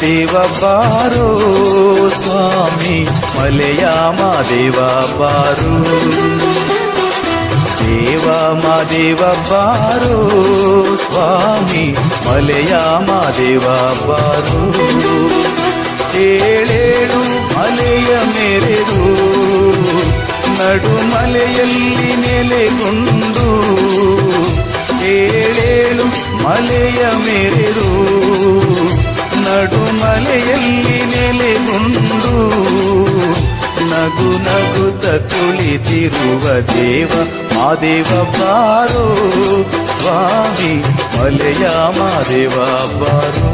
ಮಾದೇವ ಬಾರೋ ಸ್ವಾಮಿ ಮಲೆಯ ಮಾದೇವ ಬಾರೋ ದೇವ ಮಾದೇವ ಬಾರೋ ಸ್ವಾಮಿ ಮಲೆಯ ಮಾದೇವ ಬಾರೋ ಏಳೇಳು ಮಲೆಯ ಮೆರೆದು ನಡುಮಲೆಯಲ್ಲಿ ನೆಲೆಗೊಂಡು ಏಳೇಳು ಮಲೆಯ ಮೆರೆದು ನಡುಮಲೆಯಲ್ಲಿ ನೆಲೆಗೊಂಡು ನಗು ನಗುತ್ತ ಕುಳಿತಿರುವ ದೇವ ಮಾದೇವ ಬಾರೋ ಸ್ವಾಮಿ ಮಲೆಯ ಮಾದೇವ ಬಾರೋ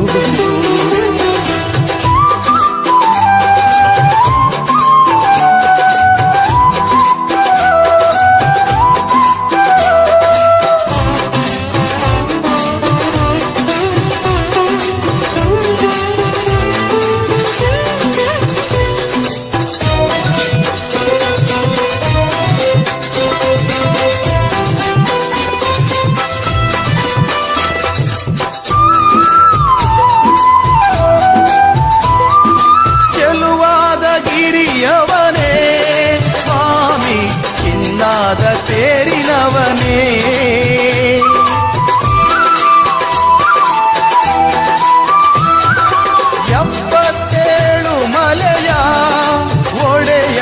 ತೇರಿನವನೇ ಎಪ್ಪತ್ತೇಳು ಮಲೆಯ ಒಡೆಯ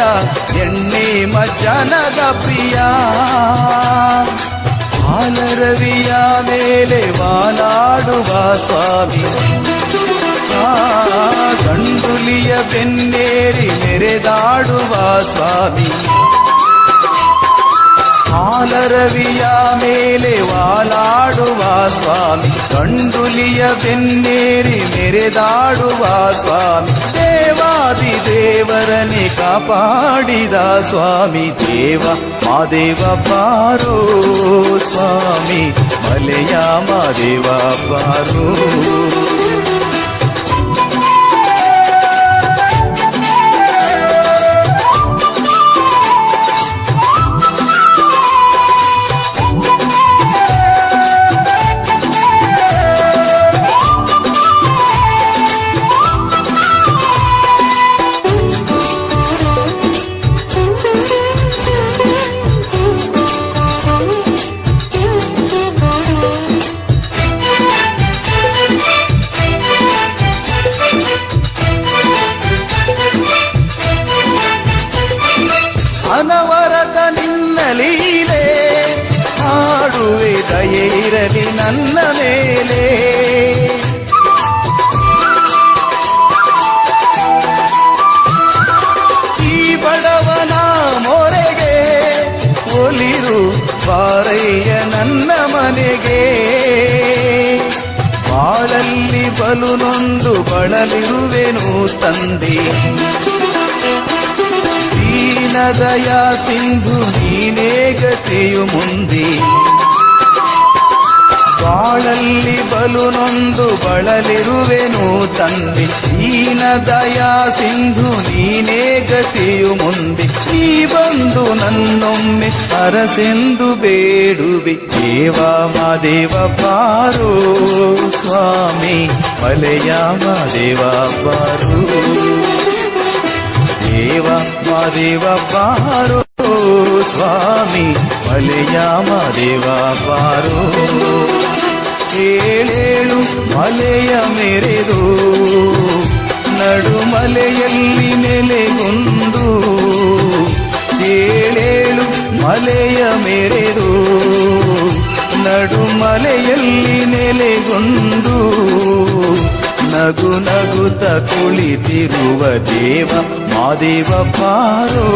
ಎಣ್ಣೆ ಮಜ್ಜನದ ಪ್ರಿಯ ಹಾಲರವಿಯ ಮೇಲೆ ವಾಲಾಡುವ ಸ್ವಾಮಿ ಗಂಡುಲಿಯ ಬೆನ್ನೇರಿ ಮೆರೆದಾಡುವ ಸ್ವಾಮಿ ಹಾಲರವಿಯ ಮೇಲೆ ವಾಲಾಡುವ ಸ್ವಾಮಿ ಗಂಡುಲಿಯ ಬೆನ್ನೇರಿ ಮೆರೆದಾಡುವ ಸ್ವಾಮಿ ದೇವಾದಿ ದೇವರನೆ ಕಾಪಾಡಿದ ಸ್ವಾಮಿ ದೇವ ಮಾದೇವ ಬಾರೋ ಸ್ವಾಮಿ ಮಲೆಯ ಮಾದೇವ ಬಾರೋ ಅನವರತ ನಿನ್ನ ಲೀಲೆ ಹಾಡುವೆ ದಯೆ ಇರಲಿ ನನ್ನ ಮೇಲೆ ಈ ಬಡವನ ಮೊರೆಗೆ ಒಲಿದು ಬಾರಯ್ಯ ನನ್ನ ಮನೆಗೆ ಬಾಳಲ್ಲಿ ಬಲು ನೊಂದು ಬಳಲಿರುವೆನು ತಂದೆ ದೀನದಯ ಸಿಂಧು ನೀನೇ ಗತಿಯು ಮುಂದೆ ಬಾಳಲ್ಲಿ ಬಲು ನೊಂದು ಬಳಲಿರುವೆನು ತಂದೆ ದೀನದಯ ಸಿಂಧು ನೀನೇ ಗತಿಯು ಮುಂದೆ ನೀ ಬಂದು ನನ್ನೊಮ್ಮೆ ಅರಸೆಂದು ಬೇಡುವೆ ದೇವ ಮಾದೇವ ಬಾರೋ ಸ್ವಾಮಿ ಮಲೆಯ ಮಾದೇವ ಬಾರೋ ದೇವ ಮಾದೇವ ಬಾರೋ ಸ್ವಾಮಿ ಮಲೆಯ ಮಾದೇವ ಬಾರೋ ಏಳೇಳು ಮಲೆಯ ಮೆರೆದು ನಡುಮಲೆಯಲ್ಲಿ ನೆಲೆಗೊಂಡು ಏಳೇಳು ಮಲೆಯ ಮೆರೆದು ನಡುಮಲೆಯಲ್ಲಿ ನೆಲೆಗೊಂಡು ನಗು ನಗುತ್ತ ಕುಳಿತಿರುವ ದೇವ ಮಾದೇವ ಬಾರೋ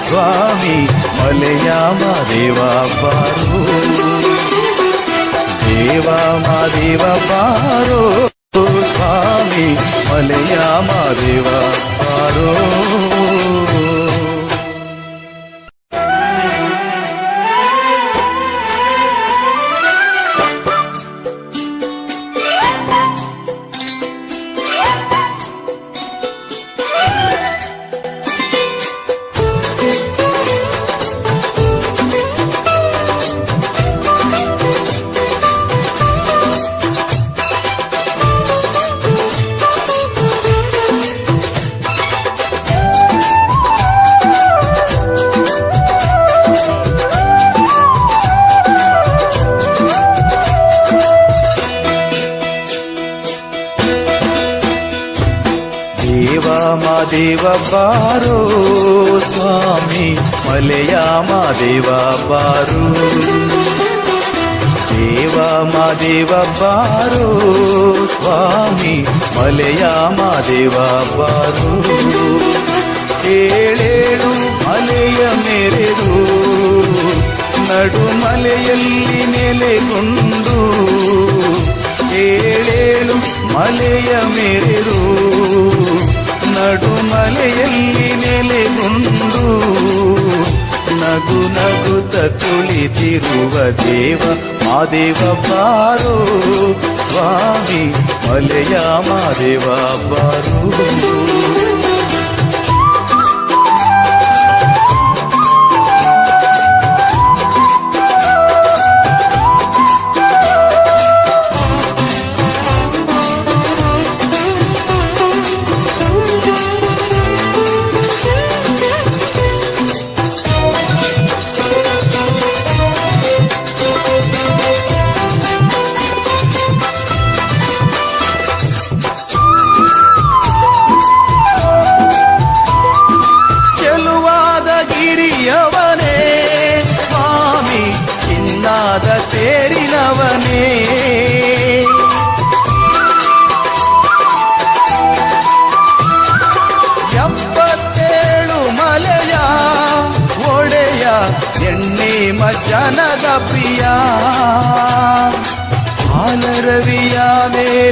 ಸ್ವಾಮಿ ಮಲೆಯ ಮಾದೇವ ಬಾರೋ ದೇವ ಮಾದೇವ ಬಾರೋ ಸ್ವಾಮಿ ಮಲೆಯ ಮಾದೇವ ಬಾರೋ ಮಾದೇವ ಬಾರೋ ಸ್ವಾಮಿ ಮಲೆಯ ಮಾದೇವ ಬಾರೋ ದೇವ ಮಾದೇವ ಬಾರೋ ಸ್ವಾಮಿ ಮಲೆಯ ಮಾದೇವ ಬಾರೋ ಏಳೇಳು ಮಲೆಯ ಮೆರೆದು ನಡುಮಲೆಯಲ್ಲಿ ನೆಲೆಗೊಂಡು ಏಳೇಳು ಮಲೆಯ ಮೆರೆದು ನಡುಮಲೆಯಲ್ಲಿ ನೆಲೆಗೊಂಡು ನಗು ನಗುತ್ತ ಕುಳಿತಿರುವ ದೇವ ಮಾದೇವ ಬಾರೋ ಸ್ವಾಮಿ ಮಲೆಯ ಮಾದೇವ ಬಾರೋ ಯವನೇ ಸ್ವಾಮಿ ಚಿನ್ನಾದ ತೇರಿನವನೇ ಎಪ್ಪತ್ತೇಳು ಮಲೆಯ ಒಡೆಯ ಎಣ್ಣೆ ಮಜ್ಜನದ ಪ್ರಿಯ ಹಾಲರವಿಯ ಮೇಲೆ